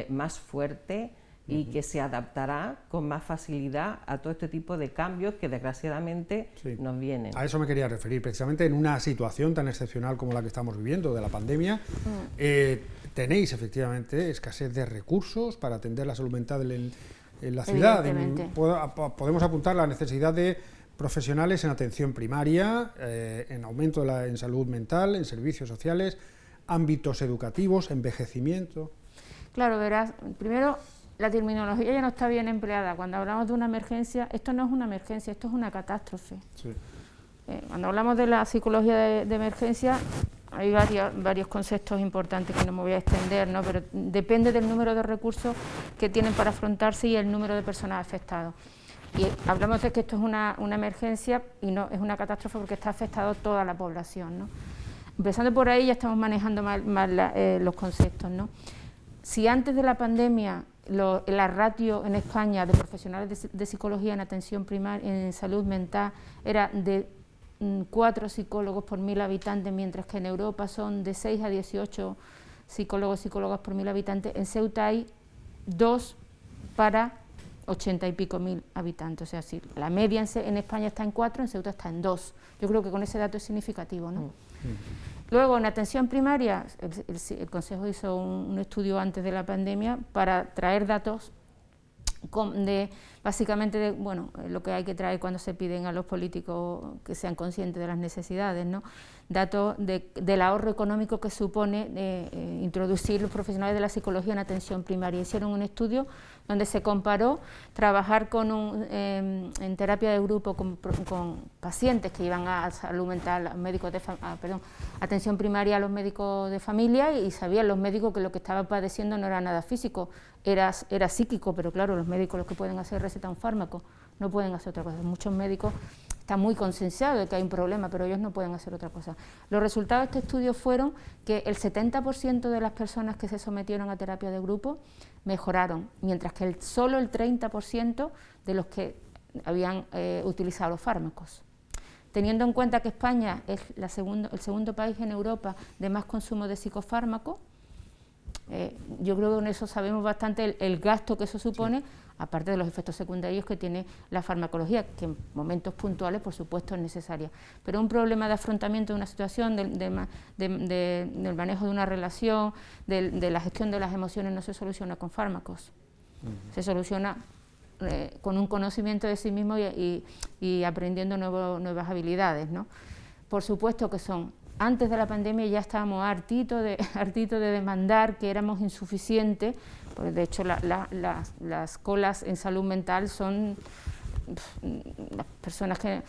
S3: más fuerte y que se adaptará con más facilidad a todo este tipo de cambios que desgraciadamente nos vienen.
S1: A eso me quería referir, precisamente en una situación tan excepcional como la que estamos viviendo de la pandemia. Tenéis efectivamente escasez de recursos para atender la salud mental en la ciudad. Podemos apuntar la necesidad de profesionales en atención primaria, en aumento en salud mental, en servicios sociales, ámbitos educativos, envejecimiento.
S2: Claro, verás, primero, la terminología ya no está bien empleada. Cuando hablamos de una emergencia, esto no es una emergencia, esto es una catástrofe. Sí. Cuando hablamos de la psicología de emergencia, hay varios conceptos importantes que no me voy a extender, ¿no? Pero depende del número de recursos que tienen para afrontarse y el número de personas afectadas. Y hablamos de que esto es una emergencia y no es una catástrofe porque está afectado toda la población, ¿no? Empezando por ahí ya estamos manejando mal los conceptos, ¿no? Si antes de la pandemia la ratio en España de profesionales de psicología en atención primaria, en salud mental, era de 4 psicólogos por 1000 habitantes, mientras que en Europa son de 6 a 18 psicólogos y psicólogas por 1000 habitantes, en Ceuta hay 2 para 80 y pico mil habitantes. O sea, si la media en España está en 4, en Ceuta está en 2. Yo creo que con ese dato es significativo, ¿no? Luego, en atención primaria, el Consejo hizo un estudio antes de la pandemia para traer datos básicamente lo que hay que traer cuando se piden a los políticos que sean conscientes de las necesidades, ¿no? Datos del ahorro económico que supone introducir los profesionales de la psicología en atención primaria. Hicieron un estudio donde se comparó trabajar en terapia de grupo con pacientes que iban a salud mental, atención primaria a los médicos de familia, y sabían los médicos que lo que estaban padeciendo no era nada físico, era psíquico, pero claro, los médicos lo que pueden hacer es recetar un fármaco, no pueden hacer otra cosa. Muchos médicos están muy concienciados de que hay un problema, pero ellos no pueden hacer otra cosa. Los resultados de este estudio fueron que el 70% de las personas que se sometieron a terapia de grupo mejoraron, mientras que solo el 30% de los que habían utilizado los fármacos. Teniendo en cuenta que España es el segundo país en Europa de más consumo de psicofármacos, yo creo que con eso sabemos bastante el gasto que eso supone, aparte de los efectos secundarios que tiene la farmacología, que en momentos puntuales, por supuesto, es necesaria. Pero un problema de afrontamiento de una situación, del manejo de una relación, de la gestión de las emociones, no se soluciona con fármacos. Se soluciona con un conocimiento de sí mismo y aprendiendo nuevas habilidades, ¿no? Por supuesto que antes de la pandemia ya estábamos hartitos de demandar, que éramos insuficientes, porque de hecho las colas en salud mental son las personas que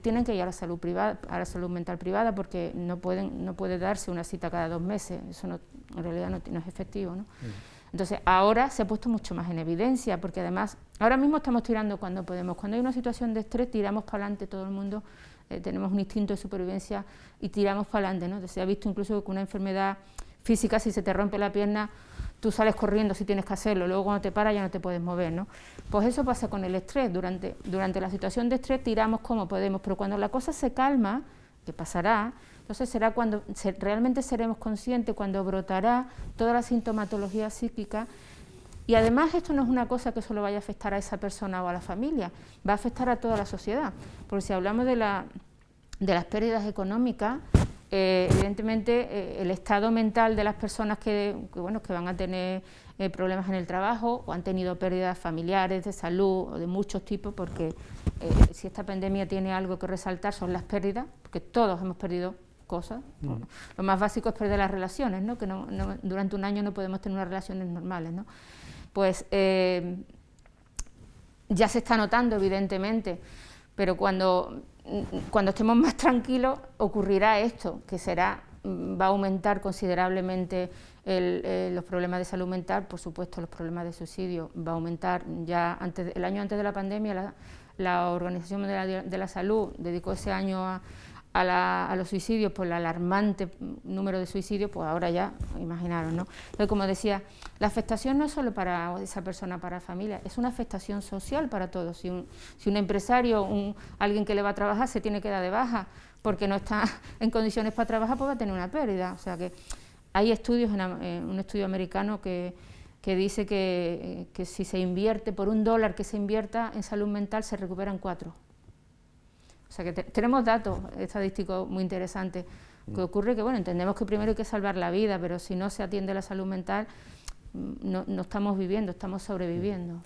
S2: tienen que ir a la salud privada, a la salud mental privada, porque no puede darse una cita cada 2 meses, eso en realidad no es efectivo, ¿no? Entonces, ahora se ha puesto mucho más en evidencia, porque además, ahora mismo estamos tirando cuando podemos. Cuando hay una situación de estrés, tiramos para adelante todo el mundo, tenemos un instinto de supervivencia y tiramos para adelante, ¿no? Entonces, se ha visto incluso que una enfermedad física, si se te rompe la pierna, tú sales corriendo si tienes que hacerlo, luego cuando te paras ya no te puedes mover, ¿no? Pues eso pasa con el estrés, durante la situación de estrés tiramos como podemos, pero cuando la cosa se calma, que pasará, entonces será cuando realmente seremos conscientes, cuando brotará toda la sintomatología psíquica. Y además esto no es una cosa que solo vaya a afectar a esa persona o a la familia, va a afectar a toda la sociedad, porque si hablamos de las pérdidas económicas, evidentemente el estado mental de las personas que van a tener problemas en el trabajo o han tenido pérdidas familiares, de salud o de muchos tipos, porque si esta pandemia tiene algo que resaltar son las pérdidas, porque todos hemos perdido cosas. Bueno, lo más básico es perder las relaciones, ¿no? Que durante un año no podemos tener unas relaciones normales, ¿no? Pues ya se está notando evidentemente, pero cuando estemos más tranquilos ocurrirá esto, que va a aumentar considerablemente los problemas de salud mental, por supuesto los problemas de suicidio, va a aumentar. Ya el año antes de la pandemia la Organización Mundial de la Salud dedicó ese año a los suicidios por el alarmante número de suicidios, pues ahora ya, imaginaros, ¿no? Entonces, como decía, la afectación no es solo para esa persona, para la familia, es una afectación social para todos. Si un empresario, alguien que le va a trabajar se tiene que dar de baja porque no está en condiciones para trabajar, pues va a tener una pérdida. O sea que hay estudios, un estudio americano que dice que si se invierte, por $1 que se invierta en salud mental, se recuperan 4. O sea que tenemos datos estadísticos muy interesantes. Que ocurre que, bueno, entendemos que primero hay que salvar la vida, pero si no se atiende la salud mental, no estamos viviendo, estamos sobreviviendo.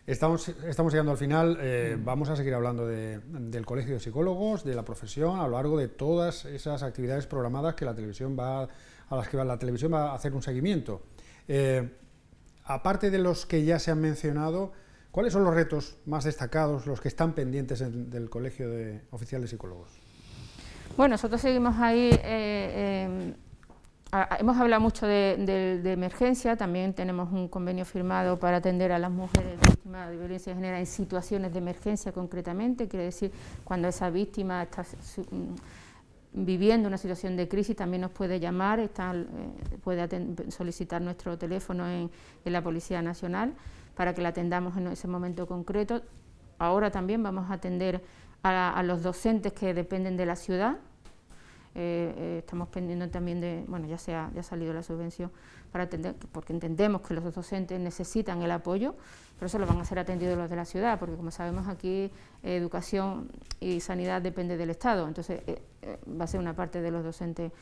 S1: Estamos llegando al final. Vamos a seguir hablando del Colegio de Psicólogos, de la profesión, a lo largo de todas esas actividades programadas que a las que la televisión va a hacer un seguimiento. Aparte de los que ya se han mencionado, ¿cuáles son los retos más destacados, los que están pendientes del Colegio de Oficiales Psicólogos?
S2: Bueno, nosotros seguimos ahí, hemos hablado mucho de emergencia, también tenemos un convenio firmado para atender a las mujeres víctimas de violencia de género en situaciones de emergencia concretamente, quiere decir cuando esa víctima está viviendo una situación de crisis también nos puede llamar, puede solicitar nuestro teléfono en la Policía Nacional para que la atendamos en ese momento concreto. Ahora también vamos a atender a los docentes que dependen de la ciudad. Estamos pendiendo también ya ha salido la subvención para atender, porque entendemos que los docentes necesitan el apoyo, pero eso lo van a ser atendidos los de la ciudad, porque como sabemos aquí educación y sanidad depende del Estado, entonces va a ser una parte de los docentes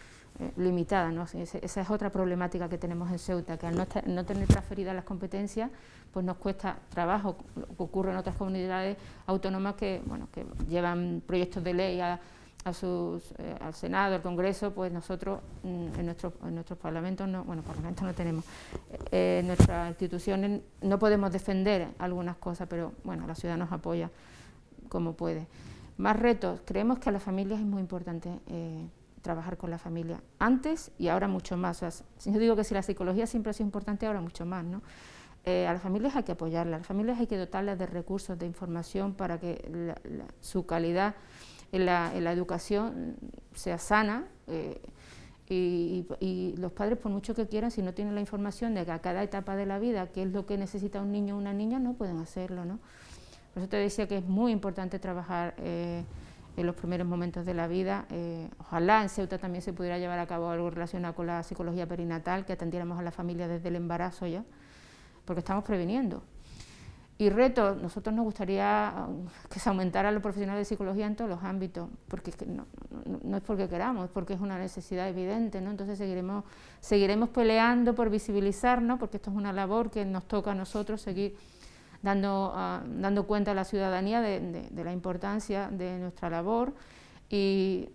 S2: limitada, ¿no? Esa es otra problemática que tenemos en Ceuta, que al no tener transferidas las competencias, pues nos cuesta trabajo. Ocurre en otras comunidades autónomas que llevan proyectos de ley al Senado, al Congreso, pues nosotros en nuestros parlamentos parlamentos no tenemos, en nuestras instituciones no podemos defender algunas cosas, pero bueno, la ciudad nos apoya como puede. Más retos, creemos que a las familias es muy importante trabajar con la familia, antes y ahora mucho más. O sea, yo digo que si la psicología siempre ha sido importante, ahora mucho más, ¿no? A las familias hay que apoyarlas, a las familias hay que dotarlas de recursos, de información para que su calidad en la educación sea sana, y los padres, por mucho que quieran, si no tienen la información de que a cada etapa de la vida qué es lo que necesita un niño o una niña, no pueden hacerlo, ¿no? Por eso te decía que es muy importante trabajar en los primeros momentos de la vida. Ojalá en Ceuta también se pudiera llevar a cabo algo relacionado con la psicología perinatal, que atendiéramos a la familia desde el embarazo ya, porque estamos previniendo. Y retos, nosotros nos gustaría que se aumentara los profesionales de psicología en todos los ámbitos, porque no es porque queramos, es porque es una necesidad evidente, ¿no? Entonces seguiremos peleando por visibilizarnos, porque esto es una labor que nos toca a nosotros seguir dando cuenta a la ciudadanía de la importancia de nuestra labor, y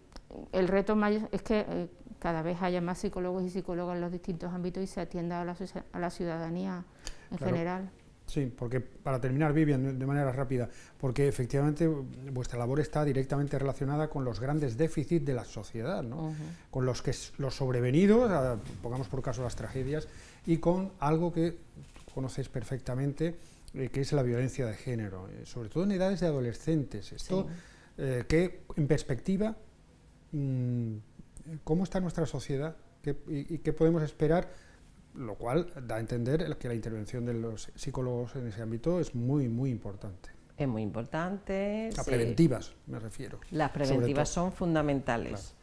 S2: el reto mayor es que cada vez haya más psicólogos y psicólogas en los distintos ámbitos y se atienda a la ciudadanía en general.
S1: Sí, porque para terminar, Vivian, de manera rápida, porque efectivamente vuestra labor está directamente relacionada con los grandes déficits de la sociedad, ¿no? Con los sobrevenidos, pongamos por caso las tragedias, y con algo que conocéis perfectamente, que es la violencia de género, sobre todo en edades de adolescentes. Esto, que en perspectiva, ¿cómo está nuestra sociedad? ¿Y qué podemos esperar? Lo cual da a entender que la intervención de los psicólogos en ese ámbito es muy, muy importante.
S3: Es muy importante.
S1: Las preventivas, me refiero.
S3: Las preventivas son fundamentales.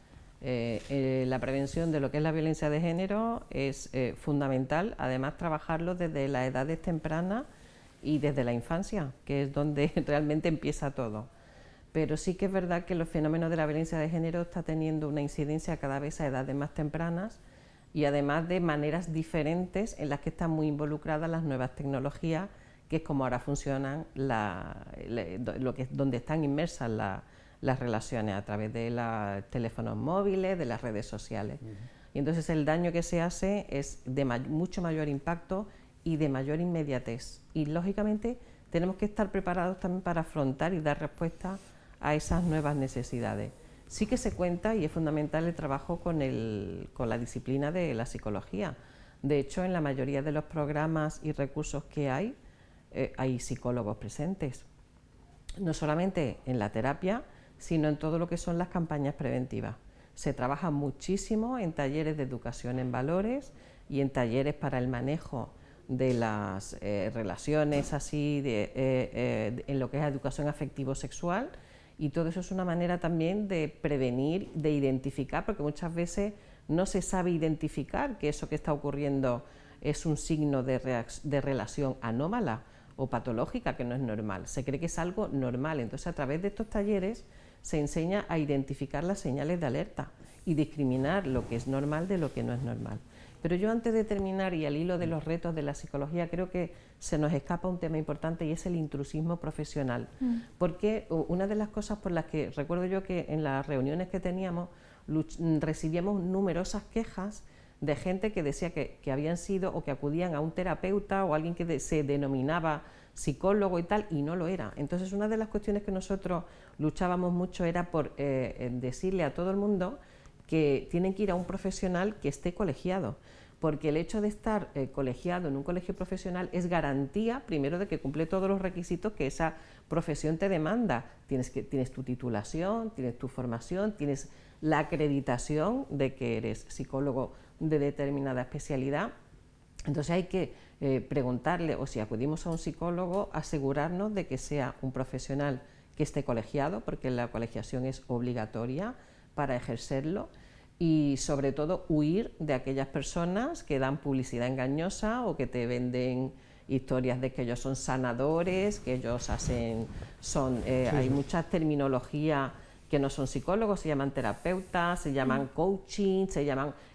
S3: Claro. La prevención de lo que es la violencia de género es fundamental, además trabajarlo desde las edades tempranas y desde la infancia, que es donde realmente empieza todo. Pero sí que es verdad que los fenómenos de la violencia de género está teniendo una incidencia cada vez a edades más tempranas, y además de maneras diferentes en las que están muy involucradas las nuevas tecnologías, que es como ahora funcionan, donde están inmersas las relaciones, a través de los teléfonos móviles, de las redes sociales. Y entonces el daño que se hace es de mucho mayor impacto y de mayor inmediatez. Y lógicamente tenemos que estar preparados también para afrontar y dar respuesta a esas nuevas necesidades. Sí que se cuenta, y es fundamental, el trabajo con la disciplina de la psicología. De hecho, en la mayoría de los programas y recursos que hay psicólogos presentes. No solamente en la terapia, sino en todo lo que son las campañas preventivas. Se trabaja muchísimo en talleres de educación en valores y en talleres para el manejo de las relaciones así, en lo que es educación afectivo-sexual. Y todo eso es una manera también de prevenir, de identificar, porque muchas veces no se sabe identificar que eso que está ocurriendo es un signo de relación anómala o patológica, que no es normal. Se cree que es algo normal. Entonces, a través de estos talleres se enseña a identificar las señales de alerta y discriminar lo que es normal de lo que no es normal. Pero yo, antes de terminar, y al hilo de los retos de la psicología, creo que se nos escapa un tema importante, y es el intrusismo profesional. Porque una de las cosas por las que recuerdo yo que en las reuniones que teníamos recibíamos numerosas quejas de gente que decía que habían sido o que acudían a un terapeuta o alguien que se denominaba psicólogo y tal, y no lo era. Entonces, una de las cuestiones que nosotros luchábamos mucho era por decirle a todo el mundo que tienen que ir a un profesional que esté colegiado, porque el hecho de estar colegiado en un colegio profesional es garantía, primero, de que cumple todos los requisitos que esa profesión te demanda. Tienes tu titulación, tienes tu formación, tienes la acreditación de que eres psicólogo de determinada especialidad. Entonces hay que preguntarle, o si acudimos a un psicólogo, asegurarnos de que sea un profesional que esté colegiado, porque la colegiación es obligatoria para ejercerlo, y sobre todo huir de aquellas personas que dan publicidad engañosa o que te venden historias de que ellos son sanadores, que ellos hay mucha terminología que no son psicólogos, se llaman terapeutas, se llaman coaching,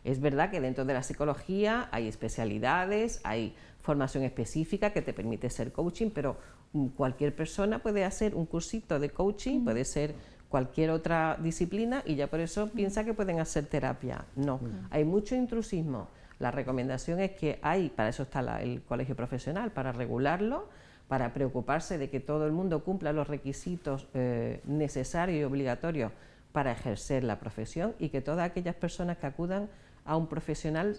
S3: es verdad que dentro de la psicología hay especialidades, hay formación específica que te permite ser coaching, pero cualquier persona puede hacer un cursito de coaching, puede ser cualquier otra disciplina, y ya por eso piensa que pueden hacer terapia. No, hay mucho intrusismo. La recomendación es que para eso está el colegio profesional, para regularlo, para preocuparse de que todo el mundo cumpla los requisitos necesarios y obligatorios para ejercer la profesión, y que todas aquellas personas que acudan a un profesional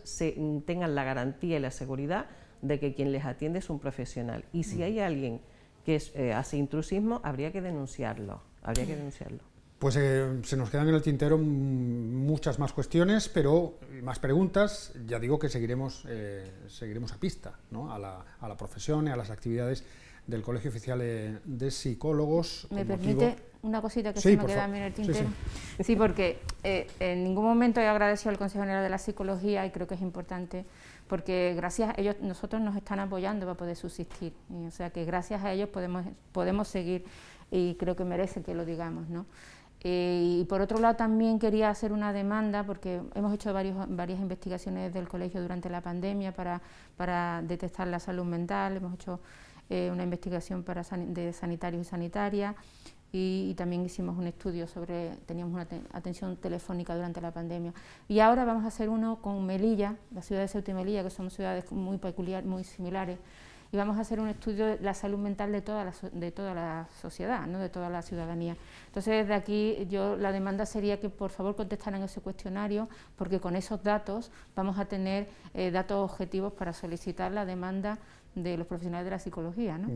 S3: tengan la garantía y la seguridad de que quien les atiende es un profesional. Y si hay alguien que hace intrusismo, habría que denunciarlo.
S1: Pues se nos quedan en el tintero muchas más cuestiones, pero más preguntas. Ya digo que seguiremos a pista, ¿no? a la profesión y a las actividades del Colegio Oficial de Psicólogos.
S2: ¿Me permite una cosita que se me queda a mí en el tintero? Sí, porque en ningún momento he agradecido al Consejo General de la Psicología, y creo que es importante, porque gracias a ellos nosotros nos están apoyando para poder subsistir. O sea que gracias a ellos podemos seguir, y creo que merece que lo digamos, ¿no? Y por otro lado también quería hacer una demanda, porque hemos hecho varias investigaciones del colegio durante la pandemia para detectar la salud mental, hemos hecho una investigación de sanitarios y sanitarias, y también hicimos un estudio teníamos una atención telefónica durante la pandemia. Y ahora vamos a hacer uno con Melilla, la ciudad de Ceuta y Melilla, que son ciudades muy peculiares, muy similares, y vamos a hacer un estudio de la salud mental de toda la sociedad, ¿no? De toda la ciudadanía. Entonces, desde aquí la demanda sería que por favor contestaran ese cuestionario, porque con esos datos vamos a tener datos objetivos para solicitar la demanda de los profesionales de la psicología, ¿no?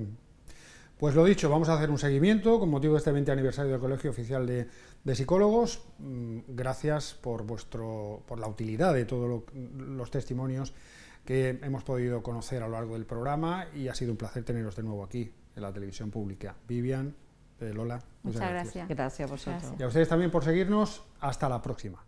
S1: Pues lo dicho, vamos a hacer un seguimiento con motivo de este 20 aniversario del Colegio Oficial de Psicólogos. Gracias por la utilidad de todos los testimonios que hemos podido conocer a lo largo del programa, y ha sido un placer teneros de nuevo aquí en la televisión pública. Vivian, Lola, muchas gracias.
S3: Gracias a vosotros.
S2: Gracias.
S1: Y a ustedes también por seguirnos. Hasta la próxima.